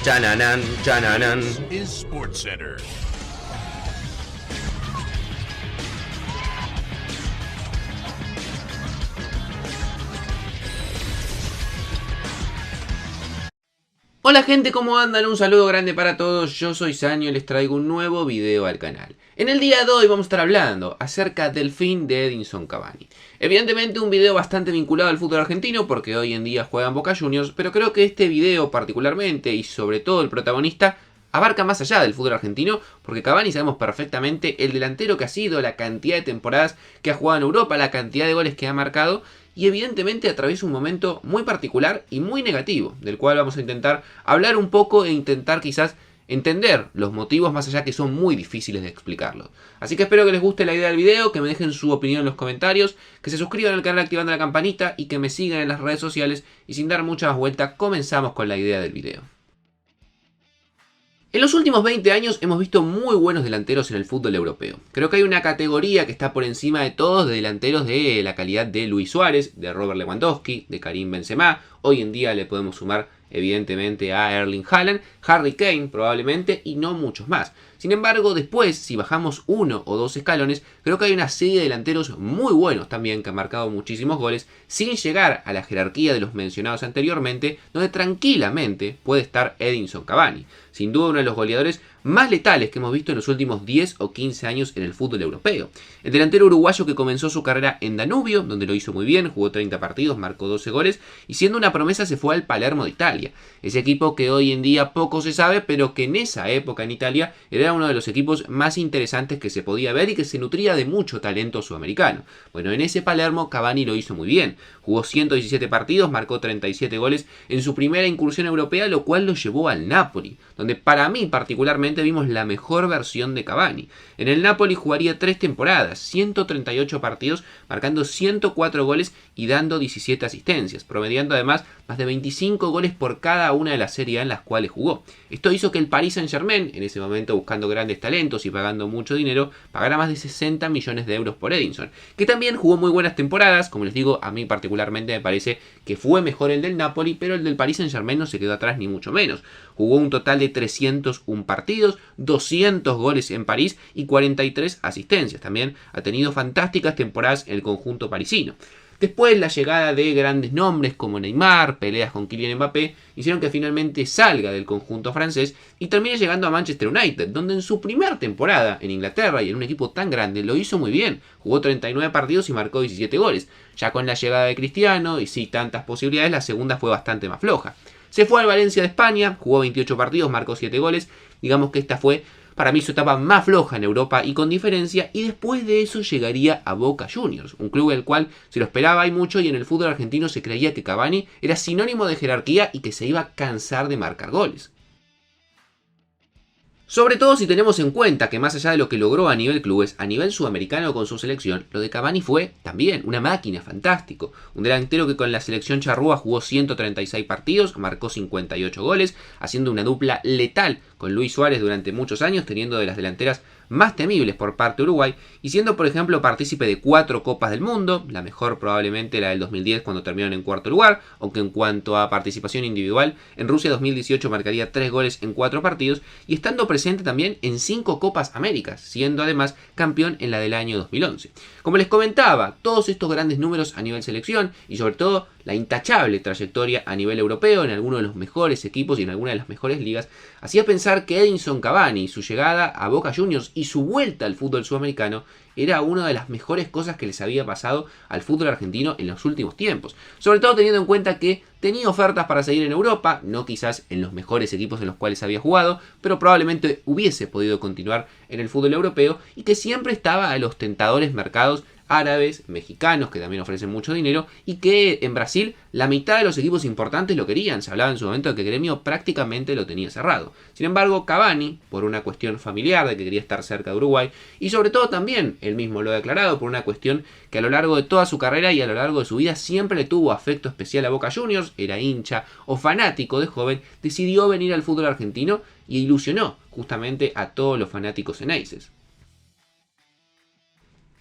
Chananan, chananan. Is SportsCenter. Hola gente, ¿cómo andan? Un saludo grande para todos, yo soy Sanio y les traigo un nuevo video al canal. En el día de hoy vamos a estar hablando acerca del fin de Edinson Cavani. Evidentemente un video bastante vinculado al fútbol argentino porque hoy en día juegan Boca Juniors, pero creo que este video particularmente y sobre todo el protagonista abarca más allá del fútbol argentino, porque Cavani sabemos perfectamente el delantero que ha sido, la cantidad de temporadas que ha jugado en Europa, la cantidad de goles que ha marcado, y evidentemente atraviesa un momento muy particular y muy negativo, del cual vamos a intentar hablar un poco e intentar quizás entender los motivos más allá que son muy difíciles de explicarlos. Así que espero que les guste la idea del video, que me dejen su opinión en los comentarios, que se suscriban al canal activando la campanita y que me sigan en las redes sociales, y sin dar mucha más vuelta comenzamos con la idea del video. En los últimos 20 años hemos visto muy buenos delanteros en el fútbol europeo. Creo que hay una categoría que está por encima de todos de delanteros de la calidad de Luis Suárez, de Robert Lewandowski, de Karim Benzema. Hoy en día le podemos sumar evidentemente a Erling Haaland, Harry Kane probablemente y no muchos más. Sin embargo, después, si bajamos uno o dos escalones, creo que hay una serie de delanteros muy buenos también que han marcado muchísimos goles, sin llegar a la jerarquía de los mencionados anteriormente, donde tranquilamente puede estar Edinson Cavani. Sin duda uno de los goleadores más letales que hemos visto en los últimos 10 o 15 años en el fútbol europeo. El delantero uruguayo que comenzó su carrera en Danubio, donde lo hizo muy bien, jugó 30 partidos, marcó 12 goles y siendo una promesa se fue al Palermo de Italia. Ese equipo que hoy en día poco se sabe, pero que en esa época en Italia era uno de los equipos más interesantes que se podía ver y que se nutría de mucho talento sudamericano. Bueno, en ese Palermo Cavani lo hizo muy bien. Jugó 117 partidos, marcó 37 goles en su primera incursión europea, lo cual lo llevó al Napoli, donde para mí particularmente vimos la mejor versión de Cavani. En el Napoli jugaría 3 temporadas, 138 partidos, marcando 104 goles y dando 17 asistencias, promediando además más de 25 goles por cada una de las Serie A en las cuales jugó. Esto hizo que el Paris Saint-Germain, en ese momento buscando grandes talentos y pagando mucho dinero, pagara más de 60 millones de euros por Edinson, que también jugó muy buenas temporadas. Como les digo, a mí particularmente me parece que fue mejor el del Napoli, pero el del Paris Saint-Germain no se quedó atrás ni mucho menos. Jugó un total de 301 partidos, 200 goles en París y 43 asistencias. También ha tenido fantásticas temporadas en el conjunto parisino. Después la llegada de grandes nombres como Neymar, peleas con Kylian Mbappé, hicieron que finalmente salga del conjunto francés y termine llegando a Manchester United, donde en su primera temporada en Inglaterra y en un equipo tan grande lo hizo muy bien. Jugó 39 partidos y marcó 17 goles. Ya con la llegada de Cristiano y sí tantas posibilidades, la segunda fue bastante más floja. Se fue al Valencia de España, jugó 28 partidos, marcó 7 goles. Digamos que esta fue para mí su etapa más floja en Europa y con diferencia, y después de eso llegaría a Boca Juniors, un club del cual se lo esperaba y mucho, y en el fútbol argentino se creía que Cavani era sinónimo de jerarquía y que se iba a cansar de marcar goles. Sobre todo si tenemos en cuenta que más allá de lo que logró a nivel clubes, a nivel sudamericano con su selección, lo de Cavani fue también una máquina, fantástico. Un delantero que con la selección charrúa jugó 136 partidos, marcó 58 goles, haciendo una dupla letal con Luis Suárez durante muchos años, teniendo de las delanteras más temibles por parte de Uruguay, y siendo por ejemplo partícipe de 4 Copas del Mundo, la mejor probablemente la del 2010 cuando terminaron en cuarto lugar, aunque en cuanto a participación individual, en Rusia 2018 marcaría 3 goles en 4 partidos, y estando presente también en 5 Copas Américas, siendo además campeón en la del año 2011. Como les comentaba, todos estos grandes números a nivel selección, y sobre todo la intachable trayectoria a nivel europeo en algunos de los mejores equipos y en alguna de las mejores ligas, hacía pensar que Edinson Cavani, su llegada a Boca Juniors y su vuelta al fútbol sudamericano era una de las mejores cosas que les había pasado al fútbol argentino en los últimos tiempos. Sobre todo teniendo en cuenta que tenía ofertas para seguir en Europa, no quizás en los mejores equipos en los cuales había jugado, pero probablemente hubiese podido continuar en el fútbol europeo y que siempre estaba a los tentadores mercados árabes, mexicanos, que también ofrecen mucho dinero, y que en Brasil la mitad de los equipos importantes lo querían. Se hablaba en su momento de que Gremio prácticamente lo tenía cerrado. Sin embargo, Cavani, por una cuestión familiar de que quería estar cerca de Uruguay, y sobre todo también, él mismo lo ha declarado, por una cuestión que a lo largo de toda su carrera y a lo largo de su vida siempre le tuvo afecto especial a Boca Juniors, era hincha o fanático de joven, decidió venir al fútbol argentino y ilusionó justamente a todos los fanáticos eneises.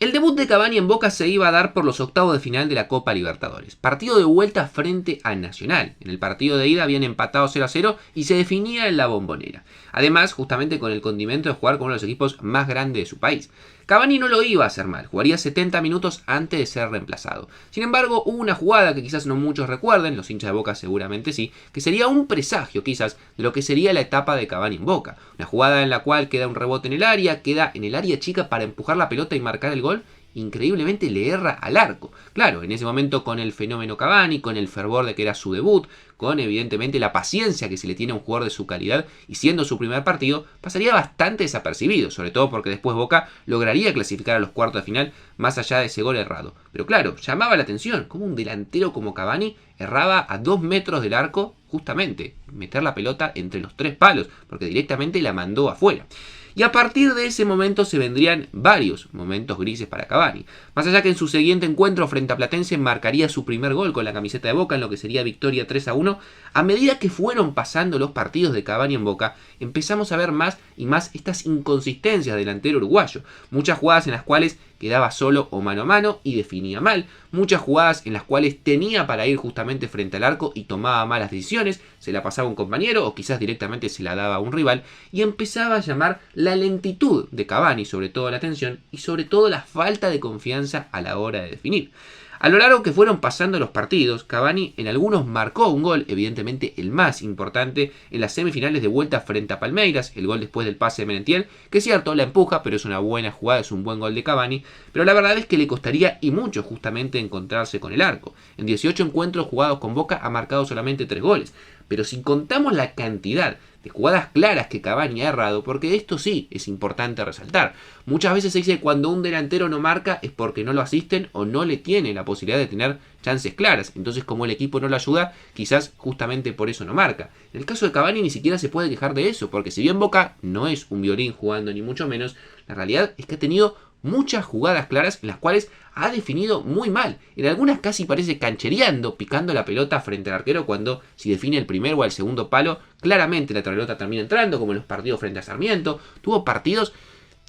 El debut de Cavani en Boca se iba a dar por los octavos de final de la Copa Libertadores. Partido de vuelta frente a Nacional. En el partido de ida habían empatado 0-0 y se definía en la Bombonera. Además, justamente con el condimento de jugar con uno de los equipos más grandes de su país. Cavani no lo iba a hacer mal, jugaría 70 minutos antes de ser reemplazado. Sin embargo, hubo una jugada que quizás no muchos recuerden, los hinchas de Boca seguramente sí, que sería un presagio quizás de lo que sería la etapa de Cavani en Boca. Una jugada en la cual queda un rebote en el área, queda en el área chica para empujar la pelota y marcar el gol. Increíblemente le erra al arco. Claro, en ese momento con el fenómeno Cavani, con el fervor de que era su debut, con evidentemente la paciencia que se le tiene a un jugador de su calidad y siendo su primer partido, pasaría bastante desapercibido, sobre todo porque después Boca lograría clasificar a los cuartos de final más allá de ese gol errado. Pero claro, llamaba la atención cómo un delantero como Cavani erraba a 2 metros del arco, justamente, meter la pelota entre los 3 palos, porque directamente la mandó afuera. Y a partir de ese momento se vendrían varios momentos grises para Cavani. Más allá que en su siguiente encuentro frente a Platense marcaría su primer gol con la camiseta de Boca en lo que sería victoria 3-1, a medida que fueron pasando los partidos de Cavani en Boca, empezamos a ver más y más estas inconsistencias del delantero uruguayo. Muchas jugadas en las cuales quedaba solo o mano a mano y definía mal. Muchas jugadas en las cuales tenía para ir justamente frente al arco y tomaba malas decisiones, se la pasaba a un compañero o quizás directamente se la daba a un rival y empezaba a llamar la lentitud de Cavani, sobre todo la tensión y sobre todo la falta de confianza a la hora de definir. A lo largo que fueron pasando los partidos, Cavani en algunos marcó un gol, evidentemente el más importante, en las semifinales de vuelta frente a Palmeiras, el gol después del pase de Merentiel, que es cierto, la empuja, pero es una buena jugada, es un buen gol de Cavani, pero la verdad es que le costaría y mucho justamente encontrarse con el arco. En 18 encuentros jugados con Boca ha marcado solamente 3 goles, pero si contamos la cantidad de jugadas claras que Cavani ha errado, porque esto sí es importante resaltar. Muchas veces se dice que cuando un delantero no marca es porque no lo asisten o no le tiene la posibilidad de tener chances claras. Entonces, como el equipo no lo ayuda, quizás justamente por eso no marca. En el caso de Cavani ni siquiera se puede quejar de eso, porque si bien Boca no es un violín jugando ni mucho menos, la realidad es que ha tenido muchas jugadas claras en las cuales ha definido muy mal. En algunas casi parece canchereando, picando la pelota frente al arquero cuando si define el primer o el segundo palo, claramente la pelota termina entrando, como en los partidos frente a Sarmiento. Tuvo partidos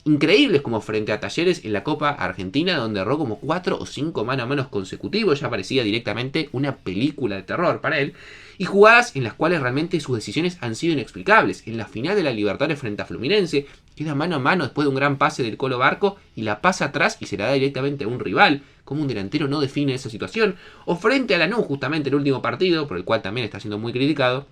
increíbles como frente a Talleres en la Copa Argentina, donde erró como 4 o 5 mano a mano consecutivos, ya parecía directamente una película de terror para él, y jugadas en las cuales realmente sus decisiones han sido inexplicables. En la final de la Libertadores frente a Fluminense, queda mano a mano después de un gran pase del Colo Barco y la pasa atrás y se la da directamente a un rival. ¿Cómo un delantero no define esa situación? O frente a Lanús, justamente el último partido, por el cual también está siendo muy criticado,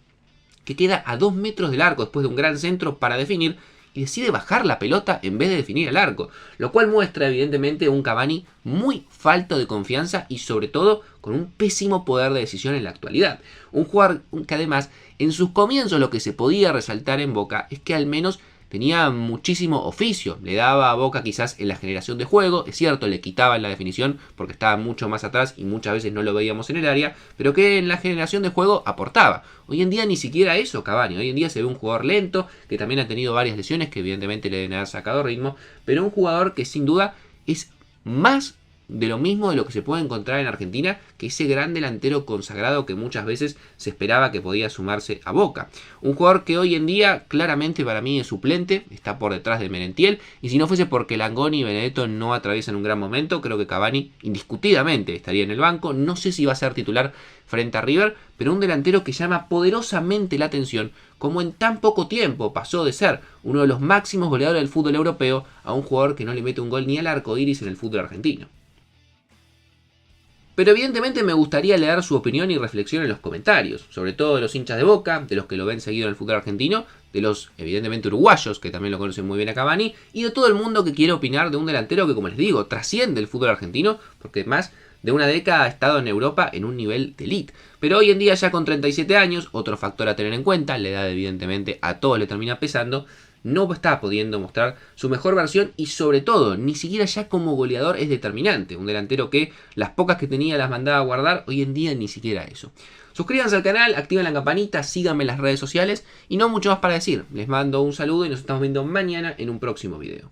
que queda a 2 metros del arco después de un gran centro para definir y decide bajar la pelota en vez de definir el arco, lo cual muestra evidentemente un Cavani muy falto de confianza y sobre todo con un pésimo poder de decisión en la actualidad. Un jugador que además en sus comienzos lo que se podía resaltar en Boca es que al menos tenía muchísimo oficio, le daba a Boca quizás en la generación de juego, es cierto, le quitaba en la definición porque estaba mucho más atrás y muchas veces no lo veíamos en el área, pero que en la generación de juego aportaba. Hoy en día ni siquiera eso Cavani, hoy en día se ve un jugador lento, que también ha tenido varias lesiones que evidentemente le deben haber sacado ritmo, pero un jugador que sin duda es más de lo mismo de lo que se puede encontrar en Argentina, que ese gran delantero consagrado que muchas veces se esperaba que podía sumarse a Boca. Un jugador que hoy en día claramente para mí es suplente, está por detrás de Merentiel, y si no fuese porque Langoni y Benedetto no atraviesan un gran momento, creo que Cavani indiscutidamente estaría en el banco. No sé si va a ser titular frente a River, pero un delantero que llama poderosamente la atención, como en tan poco tiempo pasó de ser uno de los máximos goleadores del fútbol europeo a un jugador que no le mete un gol ni al arco iris en el fútbol argentino. Pero evidentemente me gustaría leer su opinión y reflexión en los comentarios, sobre todo de los hinchas de Boca, de los que lo ven seguido en el fútbol argentino, de los evidentemente uruguayos, que también lo conocen muy bien a Cavani, y de todo el mundo que quiere opinar de un delantero que, como les digo, trasciende el fútbol argentino, porque más de una década ha estado en Europa en un nivel de elite. Pero hoy en día ya con 37 años, otro factor a tener en cuenta, la edad evidentemente a todos le termina pesando, no está pudiendo mostrar su mejor versión y sobre todo, ni siquiera ya como goleador es determinante. Un delantero que las pocas que tenía las mandaba a guardar, hoy en día ni siquiera eso. Suscríbanse al canal, activen la campanita, síganme en las redes sociales y no mucho más para decir. Les mando un saludo y nos estamos viendo mañana en un próximo video.